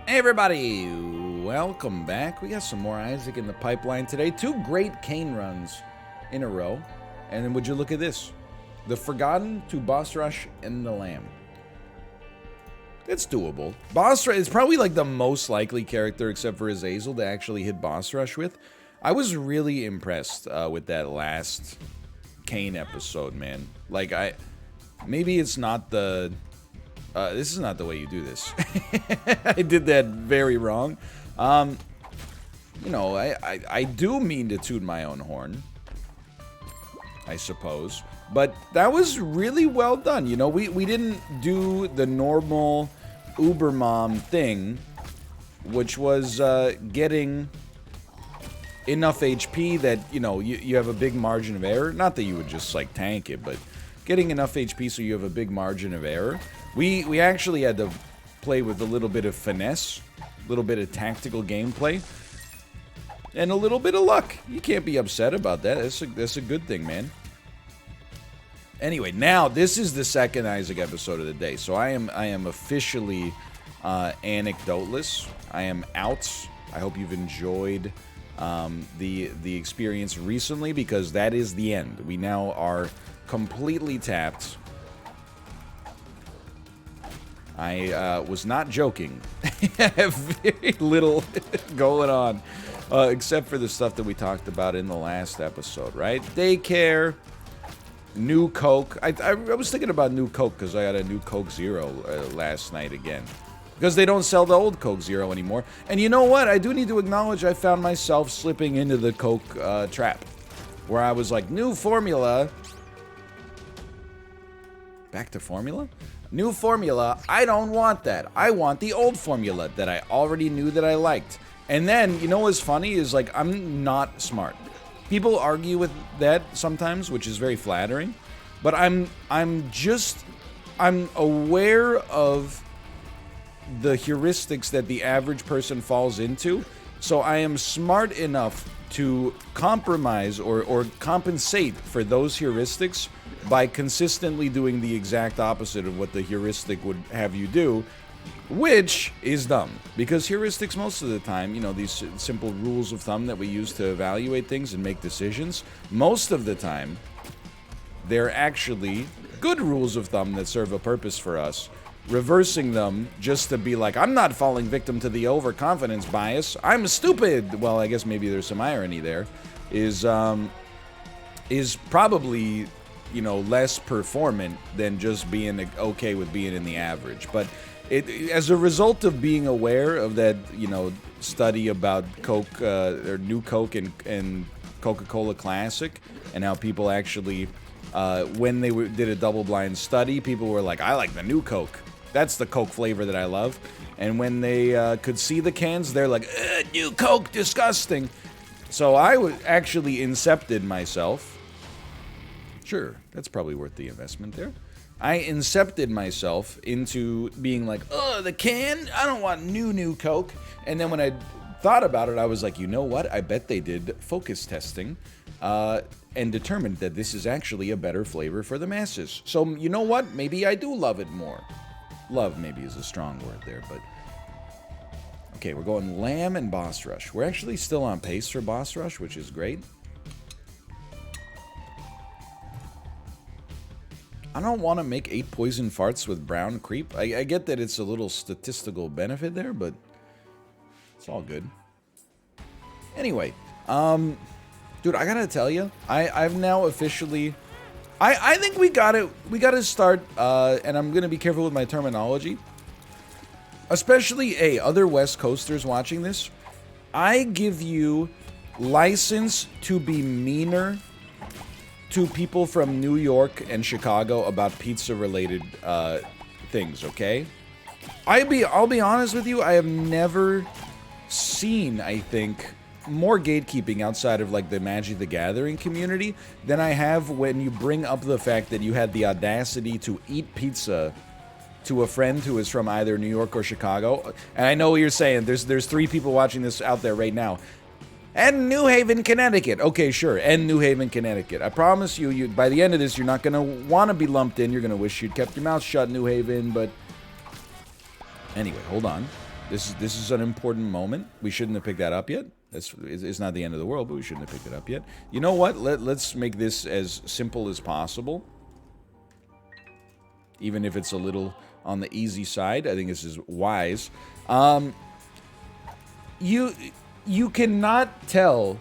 Hey everybody, welcome back. We got some more Isaac in the pipeline today. 2 great cane runs in a row. And then would you look at this? The Forgotten to Boss Rush and the Lamb. It's doable. Boss Rush is probably like the most likely character except for Azazel to actually hit Boss Rush with. I was really impressed with that last Kane episode, man. Like, maybe it's not the... this is not the way you do this. I did that very wrong. You know, I do mean to toot my own horn, I suppose. But that was really well done. You know, we didn't do the normal Uber Mom thing, which was getting enough HP that, you know, you have a big margin of error. Not that you would just, like, tank it, but getting enough HP so you have a big margin of error. We actually had to play with a little bit of finesse, a little bit of tactical gameplay, and a little bit of luck. You can't be upset about that. That's a good thing, man. Anyway, now this is the second Isaac episode of the day, so I am officially anecdoteless. I am out. I hope you've enjoyed the experience recently, because that is the end. We now are completely tapped. I was not joking. I have very little going on, except for the stuff that we talked about in the last episode, right? Daycare, new Coke. I was thinking about new Coke because I had a new Coke Zero last night again. Because they don't sell the old Coke Zero anymore. And you know what? I do need to acknowledge I found myself slipping into the Coke trap. Where I was like, new formula. Back to formula? New formula, I don't want that. I want the old formula that I already knew that I liked. And then, you know what's funny is, like, I'm not smart. People argue with that sometimes, which is very flattering. But I'm aware of the heuristics that the average person falls into. So I am smart enough to compromise or compensate for those heuristics by consistently doing the exact opposite of what the heuristic would have you do, which is dumb. Because heuristics, most of the time, you know, these simple rules of thumb that we use to evaluate things and make decisions, most of the time, they're actually good rules of thumb that serve a purpose for us. Reversing them just to be like, I'm not falling victim to the overconfidence bias. I'm stupid. Well, I guess maybe there's some irony there. Is probably, you know, less performant than just being okay with being in the average. But as a result of being aware of that, you know, study about Coke or new Coke and Coca-Cola Classic, and how people actually, when they did a double-blind study, people were like, I like the new Coke. That's the Coke flavor that I love. And when they could see the cans, they're like, new Coke, disgusting. So I actually incepted myself. Sure, that's probably worth the investment there. I incepted myself into being like, the can? I don't want new Coke. And then when I thought about it, I was like, you know what? I bet they did focus testing and determined that this is actually a better flavor for the masses. So, you know what? Maybe I do love it more. Love maybe is a strong word there, but... Okay, we're going Lamb and Boss Rush. We're actually still on pace for Boss Rush, which is great. I don't want to make 8 poison farts with brown creep. I get that it's a little statistical benefit there, but it's all good. Anyway, dude, I gotta tell you, I've now officially... I think we gotta start, and I'm gonna be careful with my terminology. Especially, other West Coasters watching this. I give you license to be meaner to people from New York and Chicago about pizza-related things, okay? I'll be honest with you, I have never seen, I think, more gatekeeping outside of, like, the Magic the Gathering community than I have when you bring up the fact that you had the audacity to eat pizza to a friend who is from either New York or Chicago. And I know what you're saying. There's 3 people watching this out there right now. And New Haven, Connecticut. Okay, sure. And New Haven, Connecticut. I promise you, by the end of this, you're not going to want to be lumped in. You're going to wish you'd kept your mouth shut, New Haven. But anyway, hold on. This is an important moment. We shouldn't have picked that up yet. It's not the end of the world, but we shouldn't have picked it up yet. You know what? Let's make this as simple as possible. Even if it's a little on the easy side, I think this is wise. You cannot tell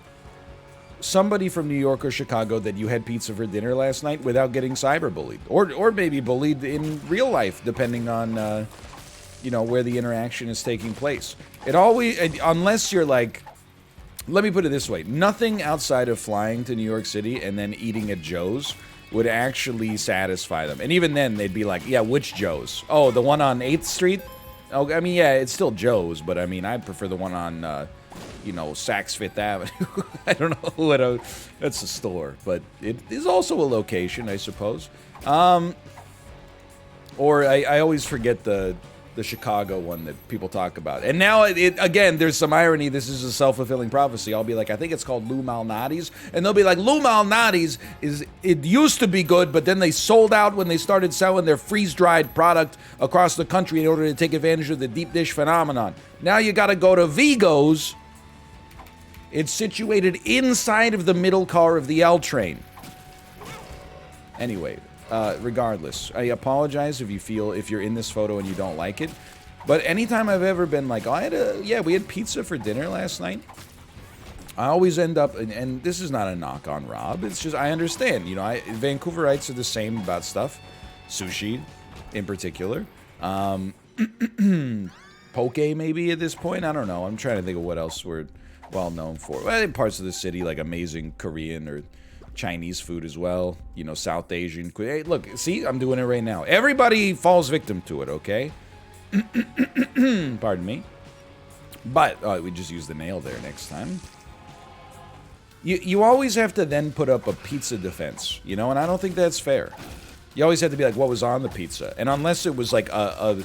somebody from New York or Chicago that you had pizza for dinner last night without getting cyberbullied, or maybe bullied in real life, depending on you know, where the interaction is taking place. It always, unless you're like, let me put it this way: nothing outside of flying to New York City and then eating at Joe's would actually satisfy them. And even then, they'd be like, yeah, which Joe's? Oh, the one on 8th Street? Oh, I mean, yeah, it's still Joe's, but I mean, I prefer the one on, you know, Saks Fifth Avenue. I don't know what that's a store, but it is also a location, I suppose. Or I always forget the Chicago one that people talk about. And now, again, there's some irony. This is a self-fulfilling prophecy. I'll be like, I think it's called Lou Malnati's. And they'll be like, Lou Malnati's, it used to be good, but then they sold out when they started selling their freeze-dried product across the country in order to take advantage of the deep dish phenomenon. Now you got to go to Vigo's. It's situated inside of the middle car of the L train. Anyway, regardless, I apologize if you're in this photo and you don't like it. But anytime I've ever been like, oh, we had pizza for dinner last night, I always end up, and this is not a knock on Rob, it's just, I understand, you know, Vancouverites are the same about stuff, sushi in particular, poke maybe at this point, I don't know, I'm trying to think of what else we're well known for. Well, in parts of the city, like amazing Korean or Chinese food as well, you know, South Asian. Hey, look, see, I'm doing it right now. Everybody falls victim to it, okay? Pardon me. But we just use the nail there next time. You always have to then put up a pizza defense, you know, and I don't think that's fair. You always have to be like, what was on the pizza? And unless it was like a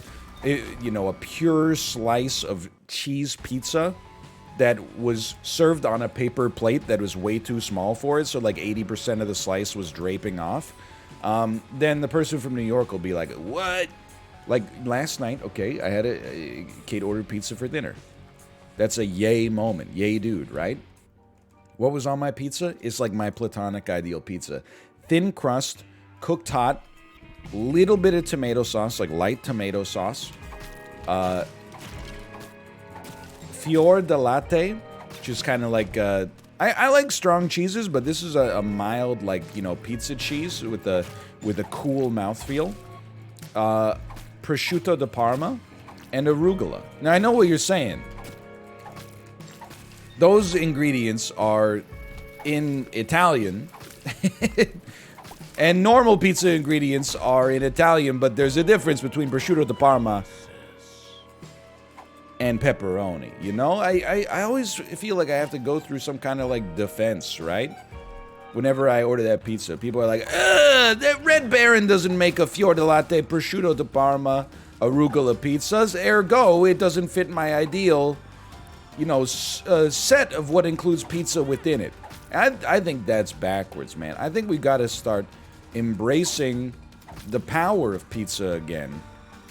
pure slice of cheese pizza that was served on a paper plate that was way too small for it, so like 80% of the slice was draping off, then the person from New York will be like, what? Like last night, okay, I had Kate ordered pizza for dinner. That's a yay moment. Yay, dude, right? What was on my pizza? It's like my platonic ideal pizza. Thin crust, cooked hot, little bit of tomato sauce, like light tomato sauce, fior di latte, which is kind of like, I like strong cheeses, but this is a mild, like, you know, pizza cheese with a cool mouthfeel. Prosciutto di Parma, and arugula. Now, I know what you're saying. Those ingredients are in Italian, and normal pizza ingredients are in Italian, but there's a difference between prosciutto di Parma and pepperoni, you know? I always feel like I have to go through some kind of, like, defense, right? Whenever I order that pizza, people are like, that Red Baron doesn't make a fior di latte, prosciutto di Parma, arugula pizzas, ergo, it doesn't fit my ideal, you know, set of what includes pizza within it. I think that's backwards, man. I think we got to start embracing the power of pizza again,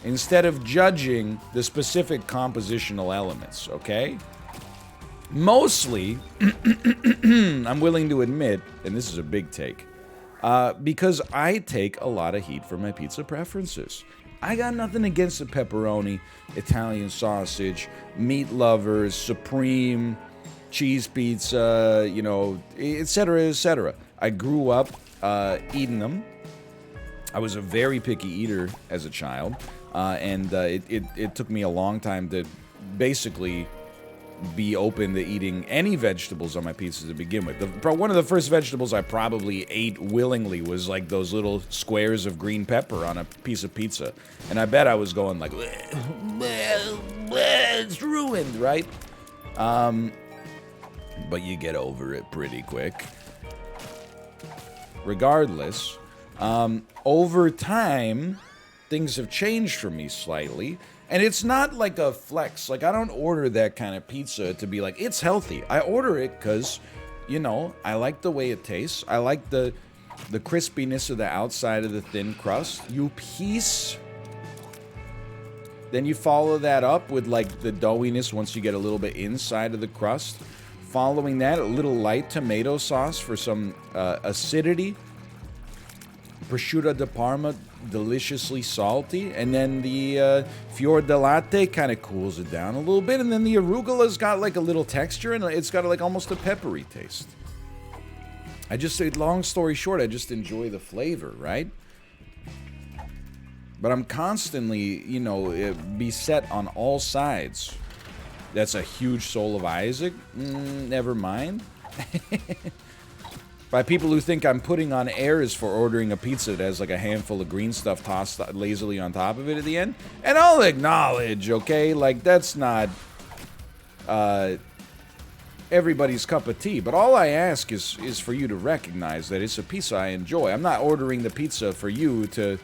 instead of judging the specific compositional elements, okay? Mostly, I'm willing to admit, and this is a big take, because I take a lot of heat for my pizza preferences. I got nothing against the pepperoni, Italian sausage, meat lovers, supreme, cheese pizza, you know, etc., etc. I grew up eating them. I was a very picky eater as a child, and it took me a long time to basically be open to eating any vegetables on my pizza to begin with. One of the first vegetables I probably ate willingly was like those little squares of green pepper on a piece of pizza. And I bet I was going like, it's ruined, right? But you get over it pretty quick. Regardless, over time, things have changed for me slightly. And it's not like a flex. Like, I don't order that kind of pizza to be like, it's healthy. I order it because, you know, I like the way it tastes. I like the crispiness of the outside of the thin crust. You piece. Then you follow that up with like the doughiness once you get a little bit inside of the crust. Following that, a little light tomato sauce for some acidity. Prosciutto di Parma, deliciously salty. And then the fior di latte kind of cools it down a little bit. And then the arugula's got like a little texture and it's got like almost a peppery taste. Long story short, I just enjoy the flavor, right? But I'm constantly, beset on all sides. That's a huge soul of Isaac. Never mind. By people who think I'm putting on airs for ordering a pizza that has like a handful of green stuff tossed lazily on top of it at the end. And I'll acknowledge, okay, like that's not everybody's cup of tea. But all I ask is for you to recognize that it's a pizza I enjoy. I'm not ordering the pizza for you to,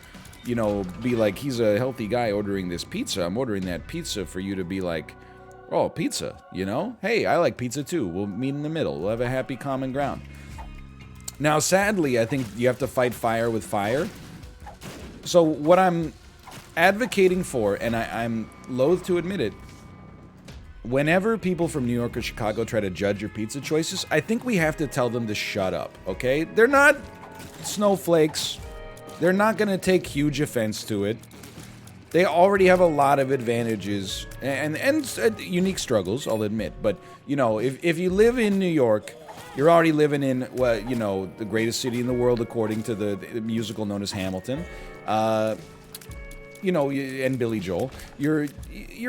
be like, he's a healthy guy ordering this pizza. I'm ordering that pizza for you to be like, oh, pizza, Hey, I like pizza too. We'll meet in the middle. We'll have a happy common ground. Now, sadly, I think you have to fight fire with fire. So what I'm advocating for, and I'm loath to admit it, whenever people from New York or Chicago try to judge your pizza choices, I think we have to tell them to shut up, okay? They're not snowflakes. They're not going to take huge offense to it. They already have a lot of advantages and unique struggles, I'll admit. But, if you live in New York, you're already living in, the greatest city in the world according to the musical known as Hamilton. And Billy Joel. You're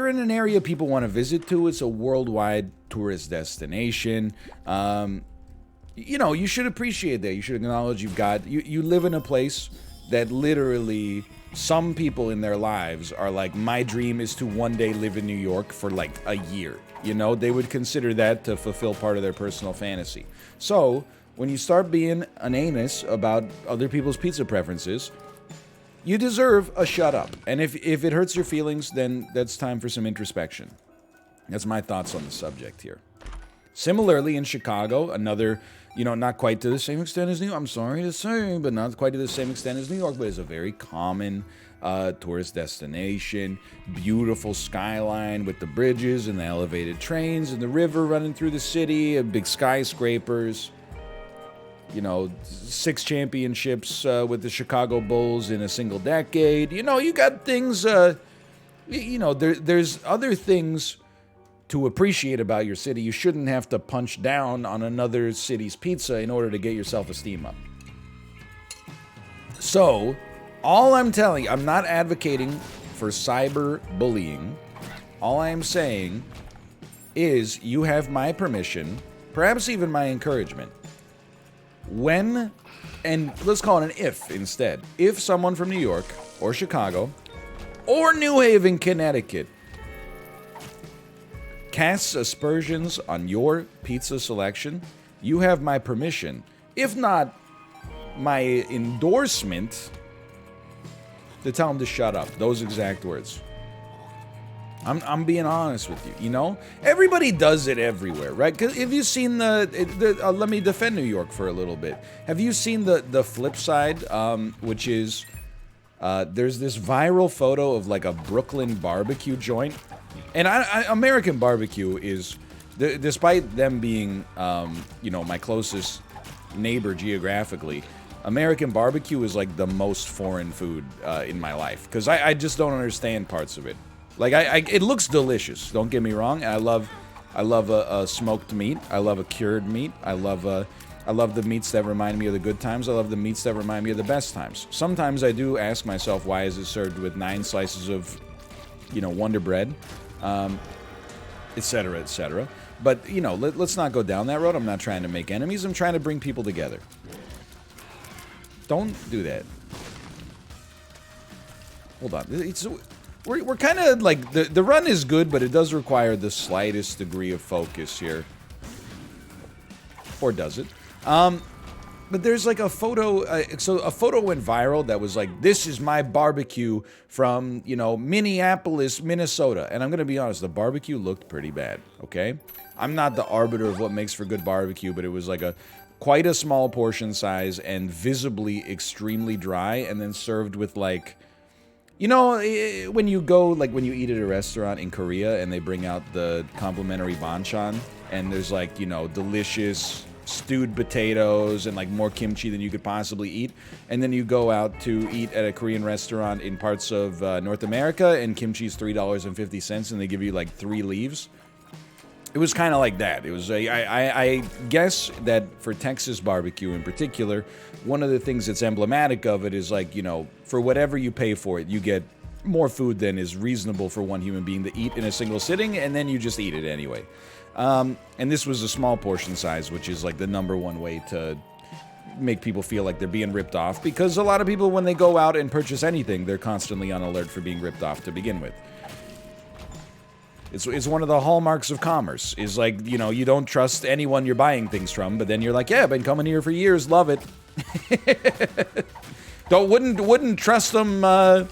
in an area people want to visit to. It's a worldwide tourist destination. You should appreciate that. You should acknowledge you live in a place that literally some people in their lives are like, my dream is to one day live in New York for like a year. They would consider that to fulfill part of their personal fantasy. So when you start being an anus about other people's pizza preferences, you deserve a shut up. And if it hurts your feelings, then that's time for some introspection. That's my thoughts on the subject here. Similarly, in Chicago, another, not quite to the same extent as New York, I'm sorry to say, but not quite to the same extent as New York, but it's a very common tourist destination. Beautiful skyline with the bridges and the elevated trains and the river running through the city, and big skyscrapers. 6 championships with the Chicago Bulls in a single decade. You got things, there's other things to appreciate about your city. You shouldn't have to punch down on another city's pizza in order to get your self-esteem up. So, all I'm telling you, I'm not advocating for cyberbullying. All I'm saying is you have my permission, perhaps even my encouragement, when, and let's call it an if instead, if someone from New York or Chicago or New Haven, Connecticut casts aspersions on your pizza selection, you have my permission, if not my endorsement, to tell them to shut up. Those exact words. I'm being honest with you, Everybody does it everywhere, right? Because have you seen let me defend New York for a little bit. Have you seen the flip side, which is there's this viral photo of like a Brooklyn barbecue joint. And American barbecue is, despite them being, my closest neighbor geographically, American barbecue is like the most foreign food in my life. Because I just don't understand parts of it. Like, it looks delicious, don't get me wrong. I love a smoked meat. I love a cured meat. I love the meats that remind me of the good times. I love the meats that remind me of the best times. Sometimes I do ask myself, why is it served with 9 slices of, Wonder Bread, etc., etc. But, let's not go down that road. I'm not trying to make enemies. I'm trying to bring people together. Don't do that. Hold on. We're kind of like, the run is good, but it does require the slightest degree of focus here. Or does it? But there's like a photo, so a photo went viral that was like, this is my barbecue from, Minneapolis, Minnesota. And I'm going to be honest, the barbecue looked pretty bad, okay? I'm not the arbiter of what makes for good barbecue, but it was like quite a small portion size and visibly extremely dry, and then served with like You know, when you go, like when you eat at a restaurant in Korea and they bring out the complimentary banchan, and there's like, you know, delicious stewed potatoes and like more kimchi than you could possibly eat, and then you go out to eat at a Korean restaurant in parts of North America and kimchi's $3.50 and they give you like 3 leaves. It was kind of like that. It was I guess that for Texas barbecue in particular, one of the things that's emblematic of it is like, you know, for whatever you pay for it, you get more food than is reasonable for one human being to eat in a single sitting, and then you just eat it anyway. And this was a small portion size, which is like the #1 way to make people feel like they're being ripped off, because a lot of people, when they go out and purchase anything, they're constantly on alert for being ripped off to begin with. It's one of the hallmarks of commerce, is like, you know, you don't trust anyone you're buying things from, but then you're like, yeah, I've been coming here for years, love it. Wouldn't trust them to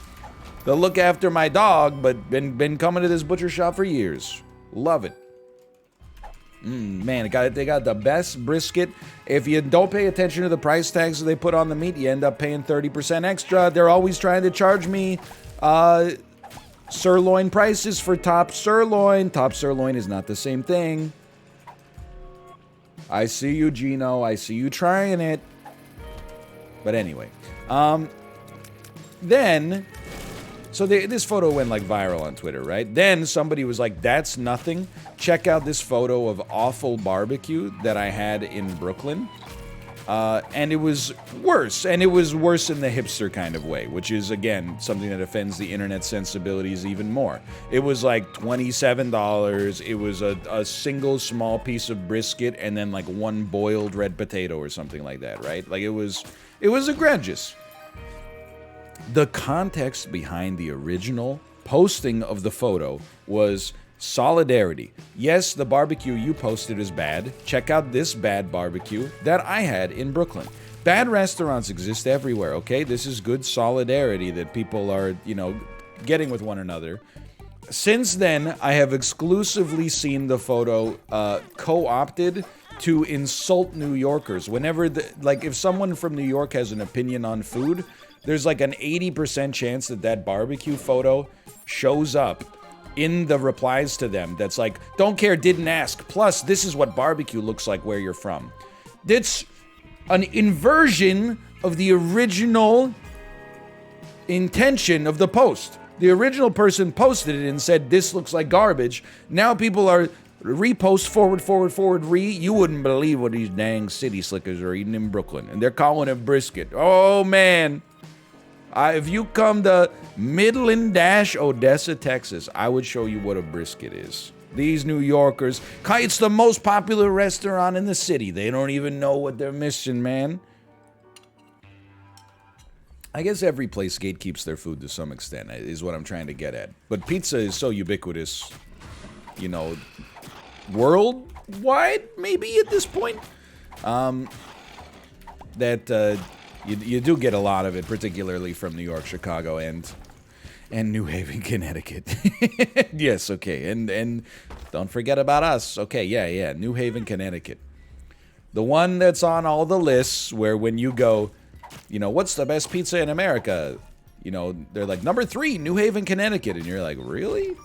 look after my dog, but been coming to this butcher shop for years. Love it. Man, they got the best brisket. If you don't pay attention to the price tags that they put on the meat, you end up paying 30% extra. They're always trying to charge me sirloin prices for top sirloin. Top sirloin is not the same thing. I see you, Gino. I see you trying it. But anyway, then, so this photo went like viral on Twitter, right? Then somebody was like, that's nothing. Check out this photo of awful barbecue that I had in Brooklyn. And it was worse. And it was worse in the hipster kind of way, which is, again, something that offends the internet sensibilities even more. It was like $27. It was a single small piece of brisket and then like 1 boiled red potato or something like that, right? Like it was egregious. The context behind the original posting of the photo was solidarity. Yes, the barbecue you posted is bad. Check out this bad barbecue that I had in Brooklyn. Bad restaurants exist everywhere, okay? This is good solidarity that people are, you know, getting with one another. Since then, I have exclusively seen the photo co-opted to insult New Yorkers. Whenever, like, if someone from New York has an opinion on food, there's like an 80% chance that barbecue photo shows up in the replies to them. That's like, don't care, didn't ask. Plus, this is what barbecue looks like where you're from. It's an inversion of the original intention of the post. The original person posted it and said, this looks like garbage. Now people are repost, forward, you wouldn't believe what these dang city slickers are eating in Brooklyn. And they're calling it brisket. Oh, man. If you come to Midland-Odessa, Texas, I would show you what a brisket is. These New Yorkers, it's the most popular restaurant in the city. They don't even know what they're missing, man. I guess every place gatekeeps their food to some extent, is what I'm trying to get at. But pizza is so ubiquitous, you know, worldwide, maybe at this point, that you do get a lot of it, particularly from New York, Chicago, and New Haven, Connecticut. Yes, okay, and don't forget about us. Okay, yeah, New Haven, Connecticut. The one that's on all the lists where when you go, you know, what's the best pizza in America? You know, they're like, #3, New Haven, Connecticut. And you're like, really?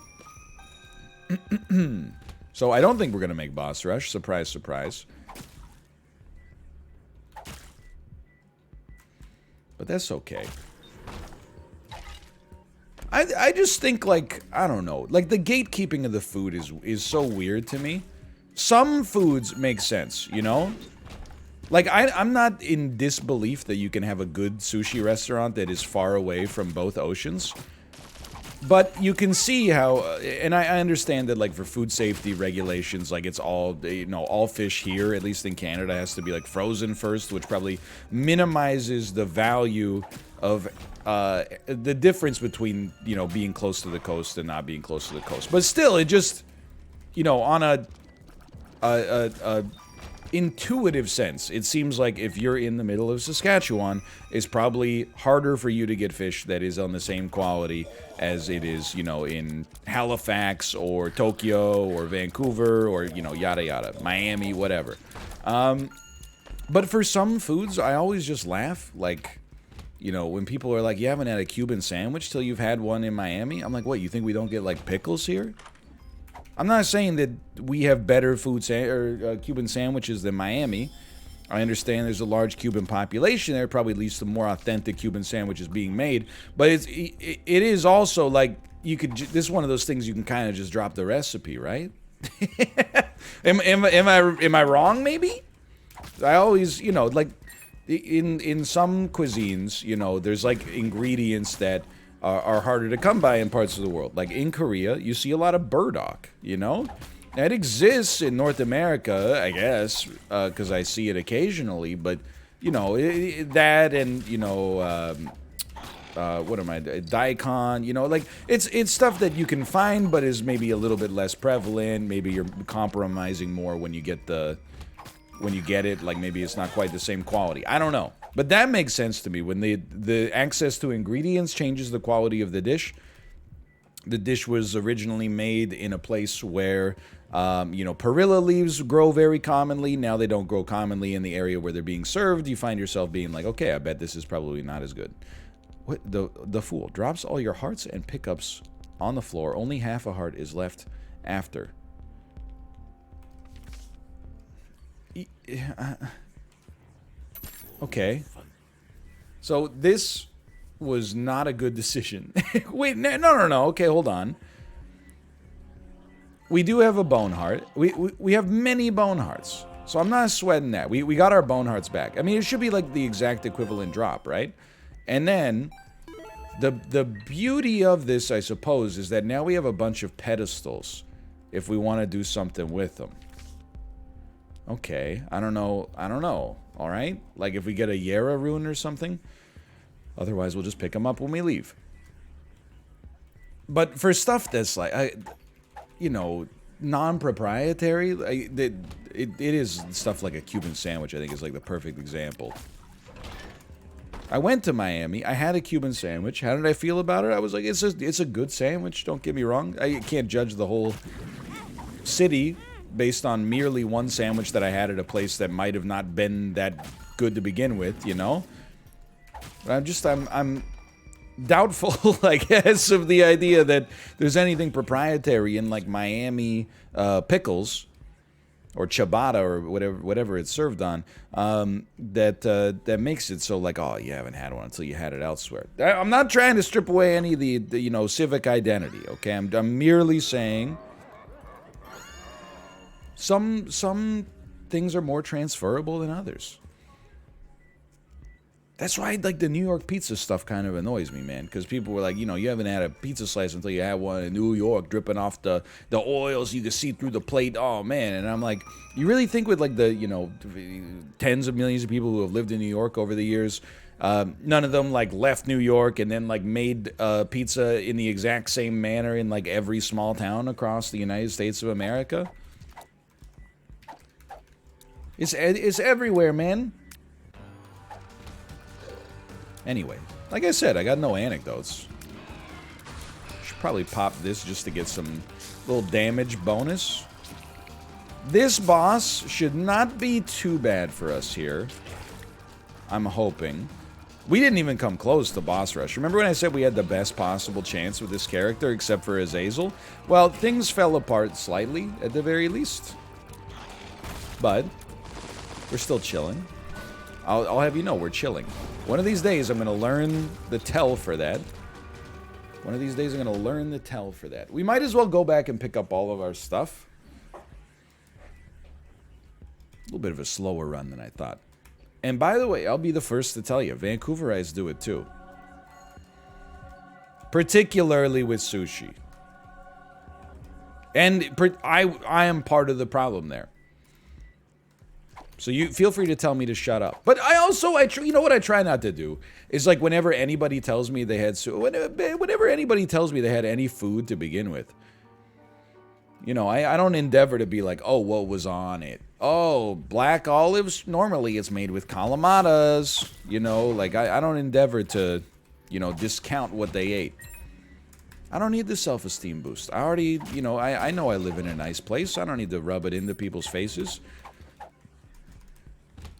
So I don't think we're going to make Boss Rush. Surprise, surprise. But that's okay. I just think, like, I don't know. Like, the gatekeeping of the food is so weird to me. Some foods make sense, you know? Like, I'm not in disbelief that you can have a good sushi restaurant that is far away from both oceans. But you can see how, and I understand that, like, for food safety regulations, like, it's all, you know, all fish here, at least in Canada, has to be, like, frozen first, which probably minimizes the value of, the difference between, you know, being close to the coast and not being close to the coast. But still, it just, you know, on a intuitive sense, it seems like if you're in the middle of Saskatchewan, it's probably harder for you to get fish that is on the same quality as it is, you know, in Halifax or Tokyo or Vancouver or, you know, yada yada, Miami, whatever. But for some foods, I always just laugh, like, You know, when people are like, you haven't had a Cuban sandwich till you've had one in Miami? I'm like, what, you think we don't get, like, pickles here? I'm not saying that we have better Cuban sandwiches than Miami. I understand there's a large Cuban population there, probably leads to more authentic Cuban sandwiches being made. But it is also like, this is one of those things you can kind of just drop the recipe, right? am I wrong, maybe? I always, you know, like, in some cuisines, you know, there's like ingredients that are harder to come by in parts of the world. Like in Korea, you see a lot of burdock, you know? It exists in North America, I guess, because I see it occasionally, but, you know, that and, you know, daikon, you know, like, it's stuff that you can find, but is maybe a little bit less prevalent. Maybe you're compromising more when you get it, like maybe it's not quite the same quality. I don't know. But that makes sense to me. When the access to ingredients changes the quality of the dish. The dish was originally made in a place where, you know, perilla leaves grow very commonly. Now they don't grow commonly in the area where they're being served. You find yourself being like, okay, I bet this is probably not as good. What, the fool drops all your hearts and pickups on the floor. Only half a heart is left after. Okay. So this was not a good decision. Wait, no. Okay, hold on. We do have a bone heart. We have many bone hearts. So I'm not sweating that. We got our bone hearts back. I mean, it should be like the exact equivalent drop, right? And then the beauty of this, I suppose, is that now we have a bunch of pedestals if we want to do something with them. Okay, I don't know. All right? Like if we get a Yera rune or something. Otherwise, we'll just pick them up when we leave. But for stuff that's like, you know, non-proprietary, it is stuff like a Cuban sandwich, I think is like the perfect example. I went to Miami. I had a Cuban sandwich. How did I feel about it? I was like, it's a good sandwich. Don't get me wrong. I can't judge the whole city based on merely one sandwich that I had at a place that might have not been that good to begin with, you know? But I'm doubtful, I guess, of the idea that there's anything proprietary in, like, Miami pickles or ciabatta or whatever it's served on that makes it so, like, oh, you haven't had one until you had it elsewhere. I'm not trying to strip away any of the you know, civic identity, okay? I'm merely saying some things are more transferable than others. That's why, like, the New York pizza stuff kind of annoys me, man. Because people were like, you know, you haven't had a pizza slice until you had one in New York dripping off the oils you can see through the plate. Oh, man. And I'm like, you really think with, like, the, you know, tens of millions of people who have lived in New York over the years, none of them, like, left New York and then, like, made pizza in the exact same manner in, like, every small town across the United States of America? It's everywhere, man. Anyway, like I said, I got no anecdotes. Should probably pop this just to get some little damage bonus. This boss should not be too bad for us here. I'm hoping. We didn't even come close to boss rush. Remember when I said we had the best possible chance with this character except for Azazel? Well, things fell apart slightly, at the very least. But we're still chilling. I'll have you know, we're chilling. One of these days, I'm going to learn the tell for that. One of these days, I'm going to learn the tell for that. We might as well go back and pick up all of our stuff. A little bit of a slower run than I thought. And by the way, I'll be the first to tell you, Vancouverites do it too. Particularly with sushi. And I am part of the problem there. So you feel free to tell me to shut up. But I also, you know what I try not to do? Is like whenever anybody tells me they had, whenever anybody tells me they had any food to begin with, you know, I don't endeavor to be like, oh, what was on it? Oh, black olives, normally it's made with calamatas. You know, like I don't endeavor to, you know, discount what they ate. I don't need the self-esteem boost. I already, you know, I know I live in a nice place. I don't need to rub it into people's faces.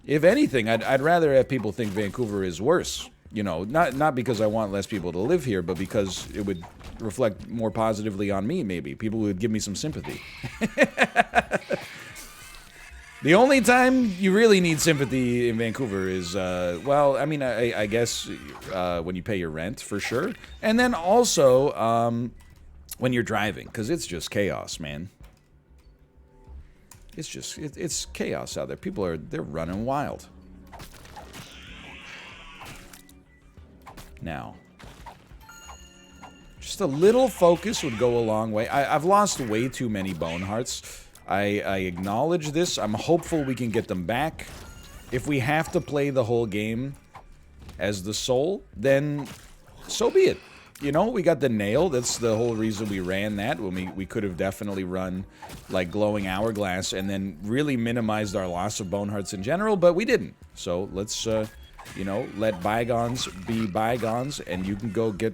If anything, I'd rather have people think Vancouver is worse You know, not because I want less people to live here, but because it would reflect more positively on me, maybe. People would give me some sympathy. The only time you really need sympathy in Vancouver is, well, I mean, I guess when you pay your rent, for sure. And then also when you're driving, because it's just chaos, man. It's just, it's chaos out there. People they're running wild. Now, just a little focus would go a long way. I've lost way too many bone hearts. I acknowledge this. I'm hopeful we can get them back. If we have to play the whole game as the soul, then so be it. You know, we got the nail. That's the whole reason we ran that, when we could have definitely run like glowing hourglass and then really minimized our loss of bone hearts in general, but we didn't. So let's, you know, let bygones be bygones, and you can go get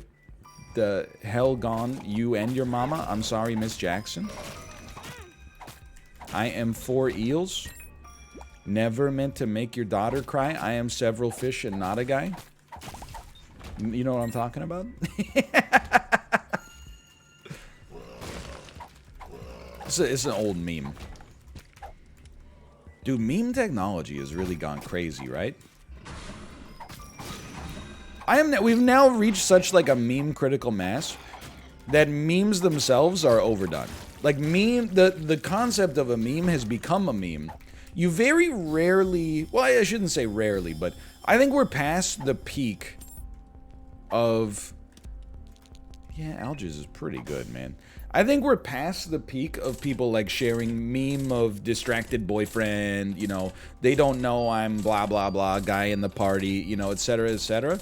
the hell gone, you and your mama. I'm sorry, Miss Jackson. I am 4 eels. Never meant to make your daughter cry. I am several fish and not a guy. You know what I'm talking about? It's an old meme. Dude, meme technology has really gone crazy, right? We've now reached such like a meme critical mass that memes themselves are overdone. Like the concept of a meme has become a meme. You very rarely, well, I shouldn't say rarely, but I think we're past the peak of, yeah, Algiz is pretty good, man. I think we're past the peak of people like sharing meme of distracted boyfriend, you know, they don't know I'm blah, blah, blah, guy in the party, you know, etc., etc.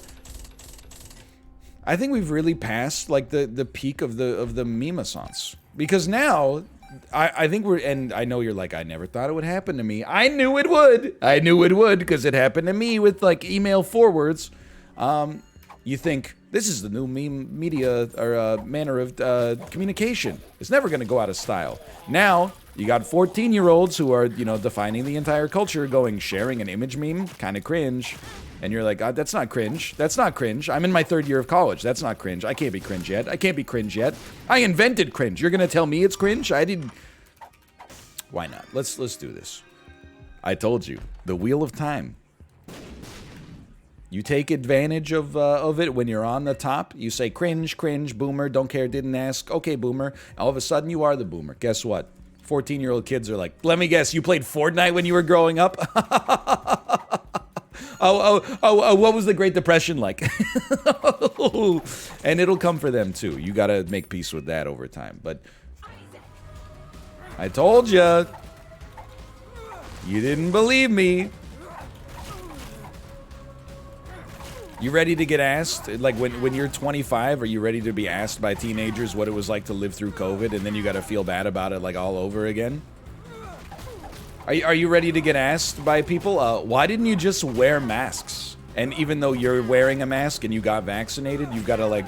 I think we've really passed like the peak of the meme-assance. Because now, I think and I know you're like, I never thought it would happen to me. I knew it would. I knew it would, because it happened to me with like email forwards. You think, this is the new meme media, or manner of communication. It's never going to go out of style. Now, you got 14-year-olds who are, you know, defining the entire culture, sharing an image meme, kind of cringe. And you're like, that's not cringe. That's not cringe. I'm in my 3rd year of college. That's not cringe. I can't be cringe yet. I can't be cringe yet. I invented cringe. You're going to tell me it's cringe? I didn't. Why not? Let's do this. I told you. The wheel of time. You take advantage of it when you're on the top. You say cringe, cringe, boomer, don't care, didn't ask. Okay, boomer. All of a sudden, you are the boomer. Guess what? 14-year-old kids are like, let me guess, you played Fortnite when you were growing up? What was the Great Depression like? And it'll come for them too. You gotta make peace with that over time. But I told ya. You didn't believe me. You ready to get asked? Like when you're 25, are you ready to be asked by teenagers what it was like to live through COVID, and then you gotta feel bad about it like all over again? Are you ready to get asked by people, why didn't you just wear masks? And even though you're wearing a mask and you got vaccinated, you've got to, like,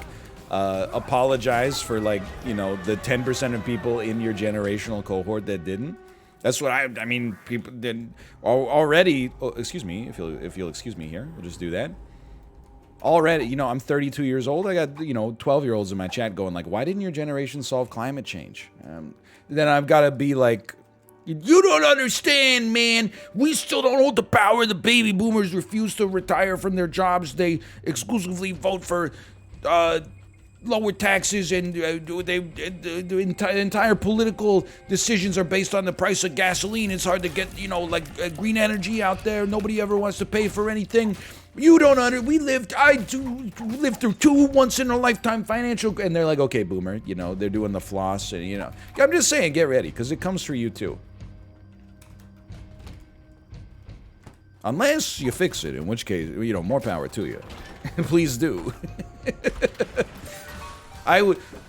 apologize for, like, you know, the 10% of people in your generational cohort that didn't? That's what I mean, people did already. Oh, excuse me, if you'll excuse me here, we'll just do that. Already, you know, I'm 32 years old. I got, you know, 12-year-olds in my chat going like, why didn't your generation solve climate change? Then I've got to be like, you don't understand, man. We still don't hold the power. The baby boomers refuse to retire from their jobs. They exclusively vote for lower taxes, and the entire political decisions are based on the price of gasoline. It's hard to get, you know, like green energy out there. Nobody ever wants to pay for anything. You don't I lived through 2 once-in-a-lifetime financial, and they're like, okay, boomer, you know, they're doing the floss, and, you know. I'm just saying, get ready, because it comes for you, too. Unless you fix it, in which case, you know, more power to you. Please do.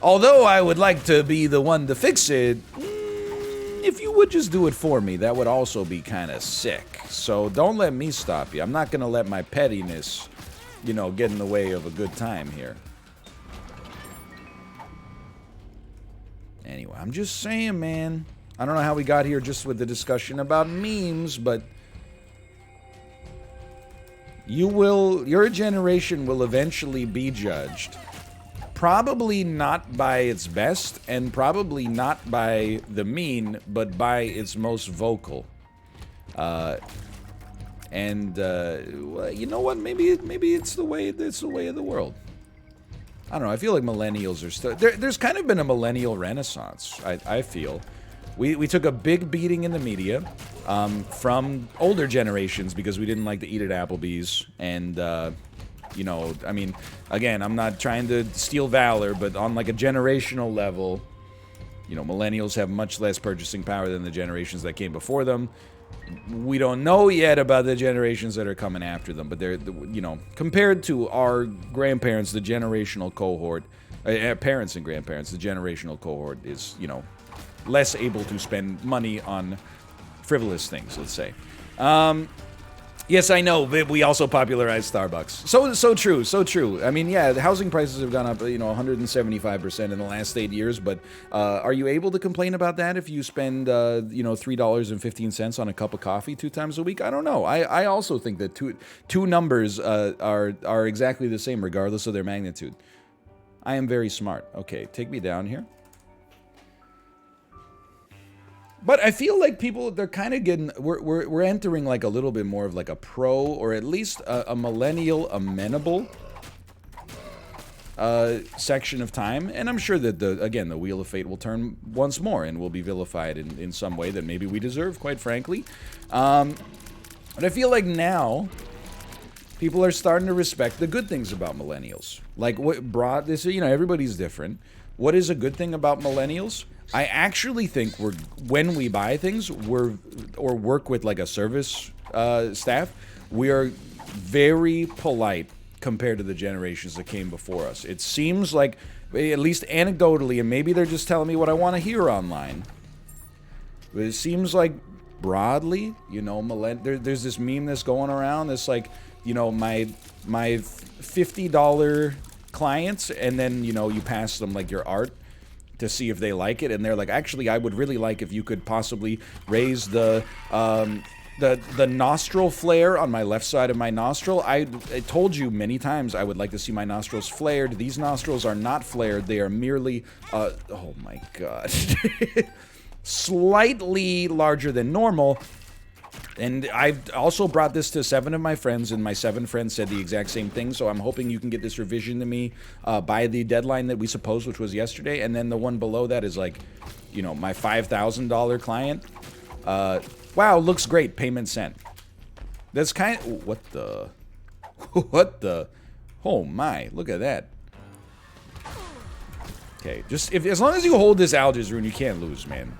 Although I would like to be the one to fix it, if you would just do it for me, that would also be kind of sick. So don't let me stop you. I'm not going to let my pettiness, you know, get in the way of a good time here. Anyway, I'm just saying, man. I don't know how we got here just with the discussion about memes, but Your generation will eventually be judged. Probably not by its best, and probably not by the mean, but by its most vocal. Well, you know what? Maybe it's the way of the world. I don't know. I feel like millennials are still there's kind of been a millennial renaissance. I feel we took a big beating in the media from older generations because we didn't like to eat at Applebee's, and you know, I mean, again, I'm not trying to steal valor, but on like a generational level, you know, millennials have much less purchasing power than the generations that came before them. We don't know yet about the generations that are coming after them, but they're, you know, compared to our grandparents, the generational cohort, parents and grandparents, the generational cohort is, you know, less able to spend money on frivolous things, let's say. Yes, I know, but we also popularized Starbucks. So true, so true. I mean, yeah, the housing prices have gone up, you know, 175% in the last 8 years, but are you able to complain about that if you spend, you know, $3.15 on a cup of coffee 2 times a week? I don't know. I also think that two numbers are exactly the same, regardless of their magnitude. I am very smart. Okay, take me down here. But I feel like people, they're kind of getting, we're entering like a little bit more of like a pro, or at least a millennial amenable section of time. And I'm sure that, the Wheel of Fate will turn once more and will be vilified in some way that maybe we deserve, quite frankly. But I feel like now people are starting to respect the good things about millennials. Like what brought this, you know, everybody's different. What is a good thing about millennials? I actually think when we buy things, or work with like a service staff, we are very polite compared to the generations that came before us. It seems like, at least anecdotally, and maybe they're just telling me what I want to hear online, but it seems like broadly, you know, there's this meme that's going around that's like, you know, my $50 clients, and then, you know, you pass them like your art to see if they like it, and they're like, actually, I would really like if you could possibly raise the nostril flare on my left side of my nostril. I told you many times I would like to see my nostrils flared. These nostrils are not flared. They are merely, oh my god, slightly larger than normal. And I've also brought this to 7 of my friends, and my 7 friends said the exact same thing, so I'm hoping you can get this revision to me by the deadline that we supposed, which was yesterday. And then the one below that is like, you know, my $5,000 client. Wow, looks great, payment sent. That's kind of, what the, what the, oh my, look at that. Okay, just, as long as you hold this Algiz rune, you can't lose, man.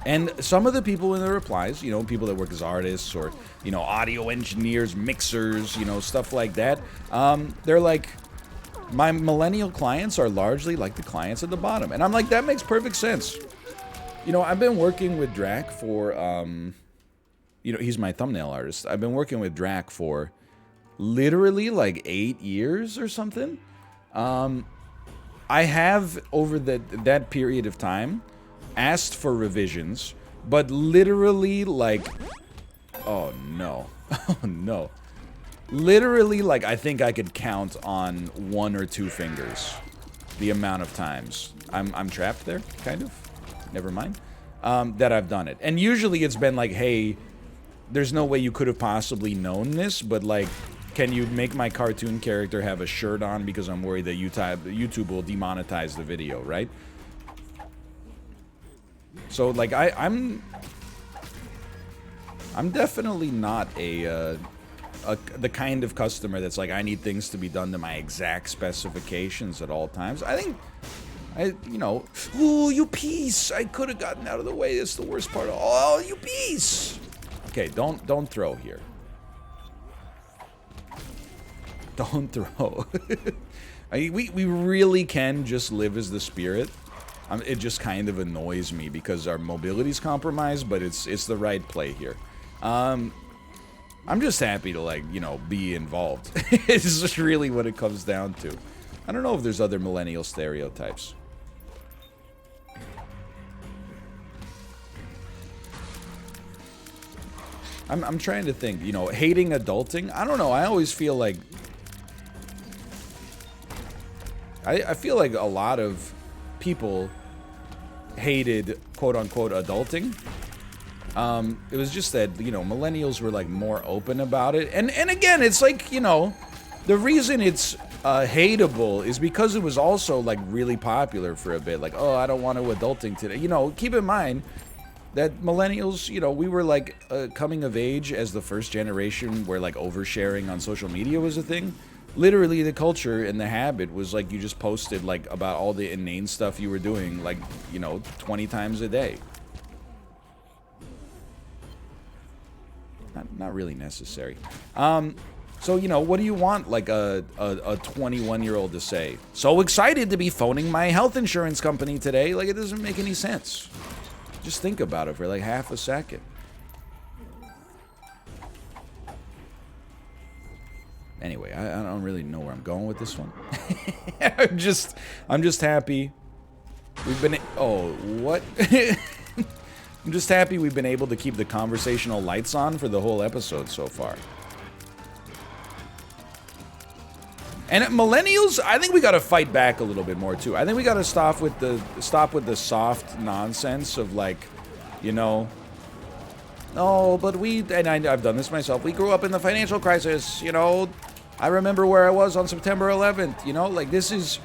And some of the people in the replies, you know, people that work as artists or, you know, audio engineers, mixers, you know, stuff like that, they're like, my millennial clients are largely like the clients at the bottom. And I'm like, that makes perfect sense. You know, I've been working with Drac for, you know, he's my thumbnail artist. I've been working with Drac for literally like 8 years or something. I have, over that period of time, asked for revisions, but literally like, oh no, oh no, literally like, I think I could count on 1 or 2 fingers the amount of times I'm trapped there, kind of, never mind, that I've done it. And usually it's been like, hey, there's no way you could have possibly known this, but like, can you make my cartoon character have a shirt on, because I'm worried that YouTube will demonetize the video, right? So, like, I'm definitely not the kind of customer that's like, I need things to be done to my exact specifications at all times. I think, you know, ooh, you piece! I could have gotten out of the way. That's the worst part. Oh, you piece! Okay, don't throw here. Don't throw. We really can just live as the spirit. It just kind of annoys me because our mobility's compromised, but it's the right play here. I'm just happy to, like, you know, be involved. It's just really what it comes down to. I don't know if there's other millennial stereotypes. I'm trying to think, you know, hating adulting. I don't know. I always feel like I feel like a lot of people hated quote unquote adulting. It was just that, you know, millennials were like more open about it. And again, it's like, you know, the reason it's hateable is because it was also like really popular for a bit. Like, oh, I don't want to adulting today. You know, keep in mind that millennials, you know, we were like coming of age as the first generation where like oversharing on social media was a thing. Literally the culture and the habit was like you just posted like about all the inane stuff you were doing like, you know, 20 times a day. Not really necessary. So, you know, what do you want like a 21-year-old to say? So excited to be phoning my health insurance company today. Like, it doesn't make any sense. Just think about it for like half a second. Anyway, I don't really know where I'm going with this one. I'm just happy. We've been... Oh, what? I'm just happy we've been able to keep the conversational lights on for the whole episode so far. And millennials, I think we got to fight back a little bit more too. I think we got to stop with the soft nonsense of like, you know, oh, but I've done this myself. We grew up in the financial crisis, you know. I remember where I was on September 11th, you know, like this is,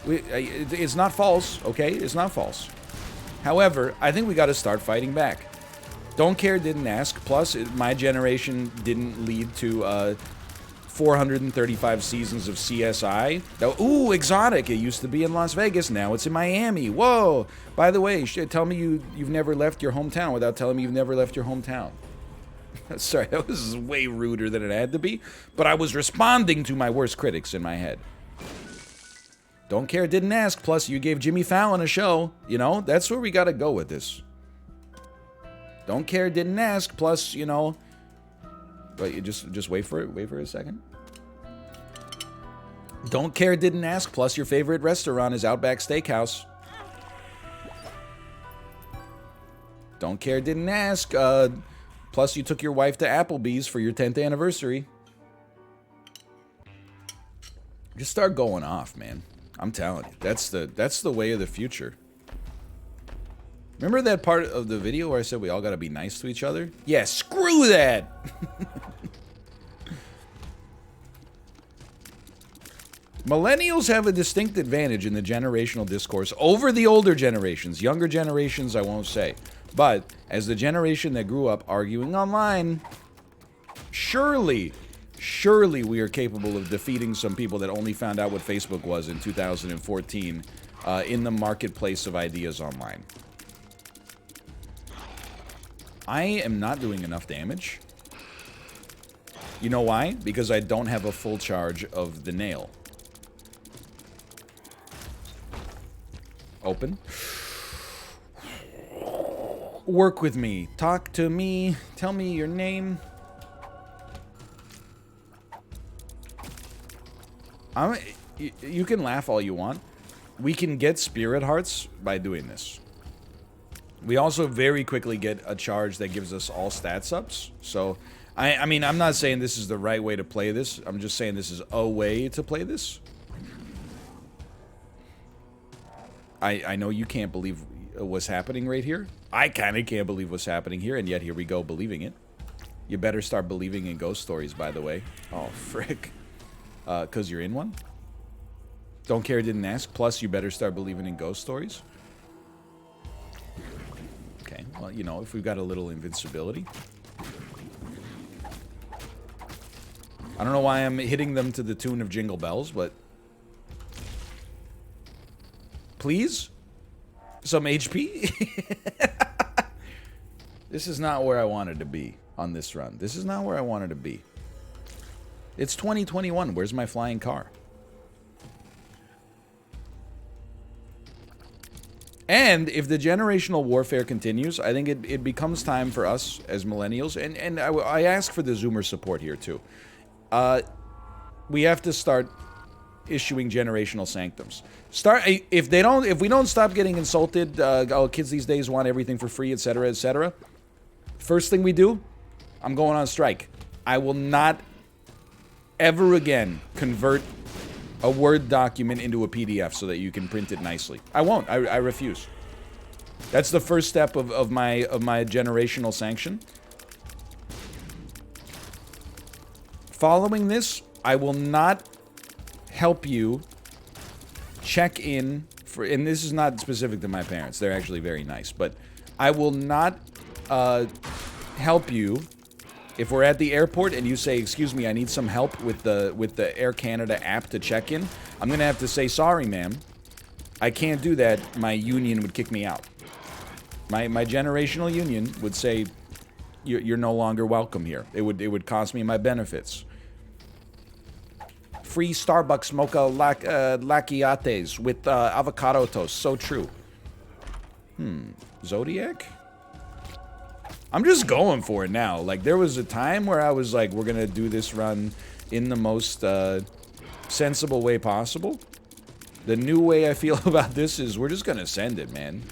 it's not false, okay? It's not false. However, I think we got to start fighting back. Don't care, didn't ask. Plus, my generation didn't lead to 435 seasons of CSI. Ooh, exotic. It used to be in Las Vegas. Now it's in Miami. Whoa. By the way, tell me you've never left your hometown without telling me you've never left your hometown. Sorry, that was way ruder than it had to be. But I was responding to my worst critics in my head. Don't care, didn't ask. Plus, you gave Jimmy Fallon a show. You know, that's where we got to go with this. Don't care, didn't ask. Plus, you know... But you just wait for it. Wait for a second. Don't care, didn't ask. Plus, your favorite restaurant is Outback Steakhouse. Don't care, didn't ask. Plus, you took your wife to Applebee's for your 10th anniversary. Just start going off, man. I'm telling you, that's the way of the future. Remember that part of the video where I said we all gotta be nice to each other? Yeah, screw that! Millennials have a distinct advantage in the generational discourse over the older generations. Younger generations, I won't say. But as the generation that grew up arguing online, surely we are capable of defeating some people that only found out what Facebook was in 2014 in the marketplace of ideas online. I am not doing enough damage. You know why? Because I don't have a full charge of the nail. Open. Work with me. Talk to me. Tell me your name. You can laugh all you want. We can get spirit hearts by doing this. We also very quickly get a charge that gives us all stats ups. So, I mean, I'm not saying this is the right way to play this. I'm just saying this is a way to play this. I know you can't believe what's happening right here. I kind of can't believe what's happening here, and yet here we go believing it. You better start believing in ghost stories, by the way. Oh, frick. 'Cause you're in one? Don't care, didn't ask. Plus, you better start believing in ghost stories. Okay, well, you know, if we've got a little invincibility. I don't know why I'm hitting them to the tune of Jingle Bells, but... Please? Some HP? This is not where I wanted to be on this run. This is not where I wanted to be. It's 2021. Where's my flying car? And if the generational warfare continues, I think it becomes time for us as millennials, and I ask for the Zoomer support here too. We have to start issuing generational sanctums. If we don't stop getting insulted, kids these days want everything for free, etc., etc. First thing we do, I'm going on strike. I will not ever again convert a Word document into a PDF so that you can print it nicely. I won't. I refuse. That's the first step of my generational sanction. Following this, I will not help you check in for, and this is not specific to my parents. They're actually very nice, but I will not help you if we're at the airport and you say, "Excuse me, I need some help with the Air Canada app to check in." I'm gonna have to say, "Sorry, ma'am, I can't do that. My union would kick me out." My generational union would say, "You're no longer welcome here. It would cost me my benefits." Free Starbucks mocha lattes with avocado toast. So true. Zodiac? I'm just going for it now. Like, there was a time where I was like, we're gonna do this run in the most sensible way possible. The new way I feel about this is we're just gonna send it, man.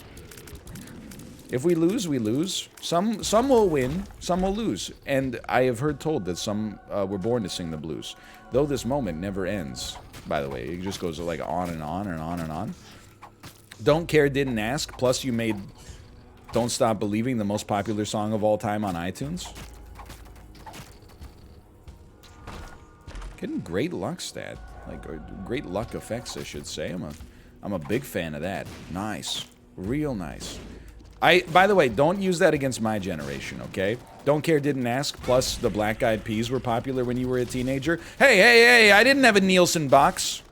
If we lose, we lose. Some will win, some will lose. And I have heard told that some were born to sing the blues. Though this moment never ends, by the way. It just goes like on and on and on and on. Don't Care, Didn't Ask, plus you made Don't Stop Believing the most popular song of all time on iTunes. Getting great luck stat. Like, or great luck effects, I should say. I'm a big fan of that. Nice. Real nice. By the way, don't use that against my generation, okay? Don't Care, Didn't Ask, plus the Black Eyed Peas were popular when you were a teenager. Hey, I didn't have a Nielsen box.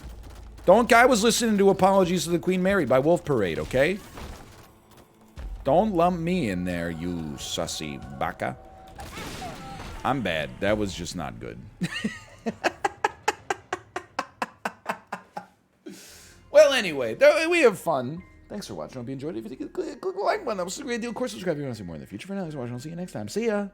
I was listening to Apologies to the Queen Mary by Wolf Parade, okay? Don't lump me in there, you sussy baka. I'm bad. That was just not good. Well, anyway, we have fun. Thanks for watching. I hope you enjoyed it. If you did, click the like button. That was a great deal. Of course, subscribe if you want to see more in the future. For now, thanks for watching. I'll see you next time. See ya.